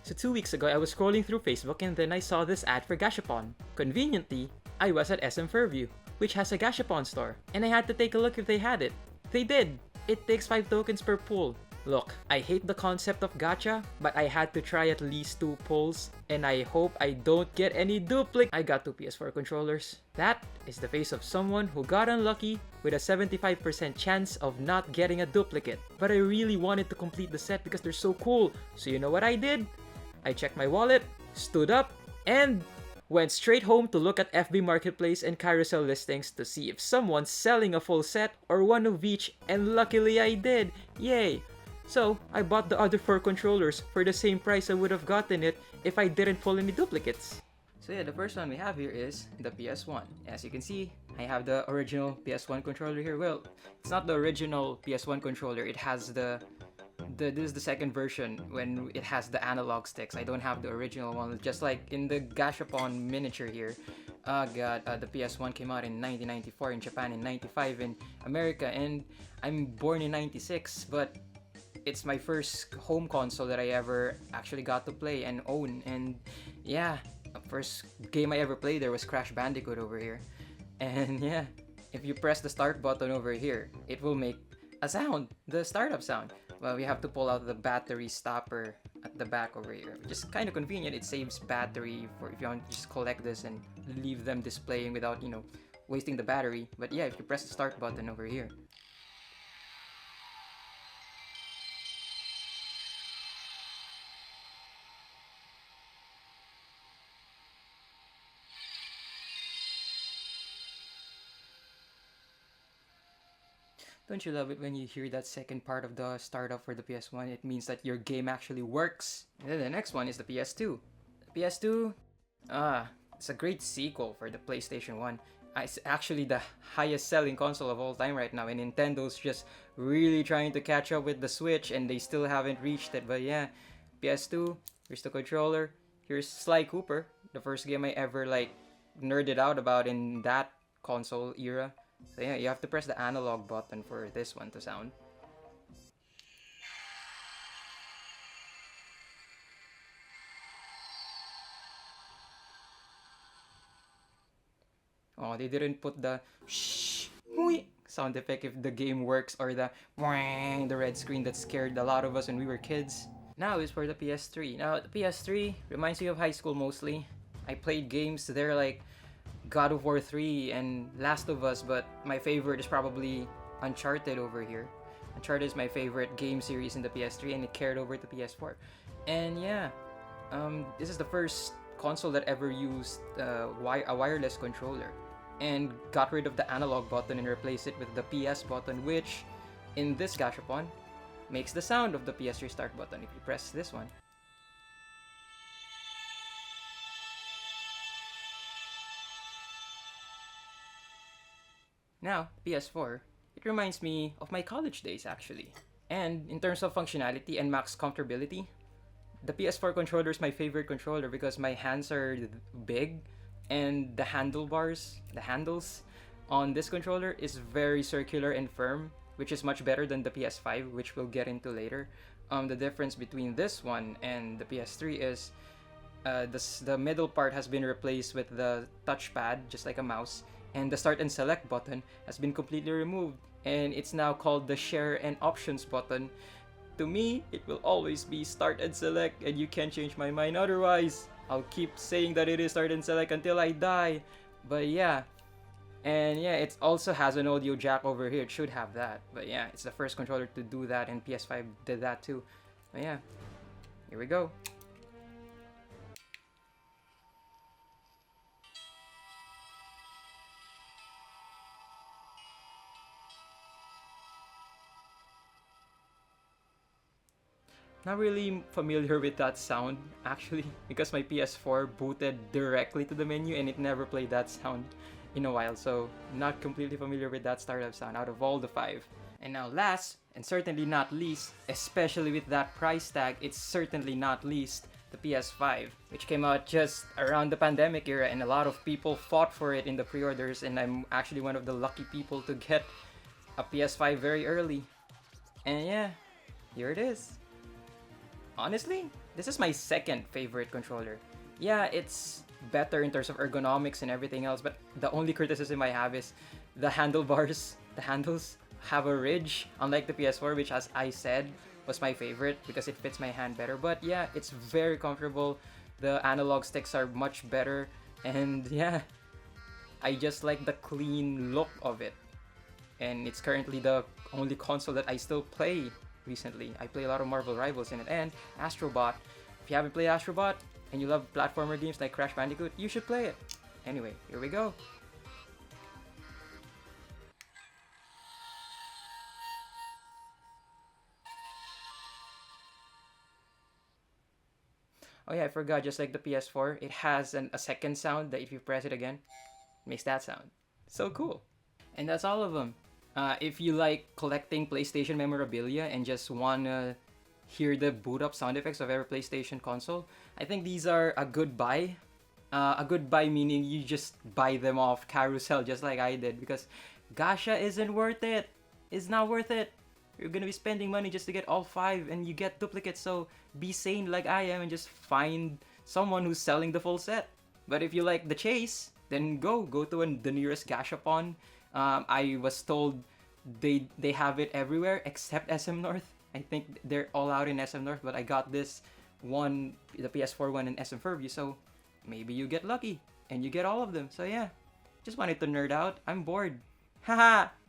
So 2 weeks ago, I was scrolling through Facebook and then I saw this ad for Gashapon. Conveniently, I was at SM Fairview, which has a Gashapon store, and I had to take a look if they had it. They did! It takes 5 tokens per pull. Look, I hate the concept of gacha, but I had to try at least 2 pulls, and I hope I don't get any duplicate. I got 2 PS4 controllers. That is the face of someone who got unlucky with a 75% chance of not getting a duplicate. But I really wanted to complete the set because they're so cool. So you know what I did? I checked my wallet, stood up, and went straight home to look at FB Marketplace and carousel listings to see if someone's selling a full set or one of each, and luckily I did. Yay! So, I bought the other 4 controllers for the same price I would have gotten it if I didn't pull any duplicates. So yeah, the first one we have here is the PS1. As you can see, I have the original PS1 controller here. Well, it's not the original PS1 controller. It has this is the second version when it has the analog sticks. I don't have the original one. Just like in the Gashapon miniature here. The PS1 came out in 1994 in Japan, in 95 in America, and I'm born in 96, but it's my first home console that I ever actually got to play and own. And yeah, the first game I ever played there was Crash Bandicoot over here. And yeah, if you press the start button over here, it will make a sound, the startup sound. Well, we have to pull out the battery stopper at the back over here, which is kind of convenient. It saves battery for if you want to just collect this and leave them displaying without, wasting the battery. But yeah, if you press the start button over here, don't you love it when you hear that second part of the startup for the PS1? It means that your game actually works. And then the next one is the PS2. The PS2, it's a great sequel for the PlayStation 1. It's actually the highest selling console of all time right now, and Nintendo's just really trying to catch up with the Switch, and they still haven't reached it. But yeah, PS2, here's the controller. Here's Sly Cooper, the first game I ever nerded out about in that console era. So yeah, you have to press the analog button for this one to sound. Oh, they didn't put the shh sound effect if the game works, or the wang, the red screen that scared a lot of us when we were kids. Now is for the PS3. Now, the PS3 reminds me of high school mostly. I played games there like God of War 3 and Last of Us, but my favorite is probably Uncharted over here. Uncharted is my favorite game series in the PS3, and it carried over to PS4. And yeah, this is the first console that ever used a wireless controller and got rid of the analog button and replaced it with the PS button, which in this Gashapon makes the sound of the PS3 start button if you press this one. Now, PS4, it reminds me of my college days actually. And in terms of functionality and max comfortability, the PS4 controller is my favorite controller because my hands are big, and the handles on this controller is very circular and firm, which is much better than the PS5, which we'll get into later. The difference between this one and the PS3 is the middle part has been replaced with the touchpad, just like a mouse, and the start and select button has been completely removed, and it's now called the share and options button. To me, it will always be start and select, and you can't change my mind otherwise. I'll keep saying that it is start and select until I die. But yeah. And yeah, it also has an audio jack over here. It should have that. But yeah, it's the first controller to do that, and PS5 did that too. But yeah, here we go. Not really familiar with that sound actually, because my PS4 booted directly to the menu and it never played that sound in a while, so not completely familiar with that startup sound out of all the 5. And now last, and certainly not least, especially with that price tag, it's certainly not least, the PS5, which came out just around the pandemic era, and a lot of people fought for it in the pre-orders, and I'm actually one of the lucky people to get a PS5 very early. And yeah, here it is. Honestly, this is my second favorite controller. Yeah, it's better in terms of ergonomics and everything else, but the only criticism I have is the handlebars, the handles have a ridge, unlike the PS4, which, as I said, was my favorite because it fits my hand better. But yeah, it's very comfortable. The analog sticks are much better, and yeah, I just like the clean look of it. And it's currently the only console that I still play recently. I play a lot of Marvel Rivals in it, and Astrobot. If you haven't played Astrobot and you love platformer games like Crash Bandicoot, you should play it. Anyway, here we go. Oh yeah, I forgot, just like the PS4, it has a second sound that if you press it again, it makes that sound. So cool. And that's all of them. If you like collecting PlayStation memorabilia and just wanna hear the boot up sound effects of every PlayStation console, I think these are a good buy. A good buy meaning you just buy them off carousel just like I did, because Gasha isn't worth it. It's not worth it. You're gonna be spending money just to get all five and you get duplicates, so be sane like I am and just find someone who's selling the full set. But if you like the chase, then go to the nearest Gashapon. I was told they have it everywhere except SM North. I think they're all out in SM North, but I got this one, the PS4 one in SM Fairview, so maybe you get lucky and you get all of them. So yeah, just wanted to nerd out. I'm bored. Haha!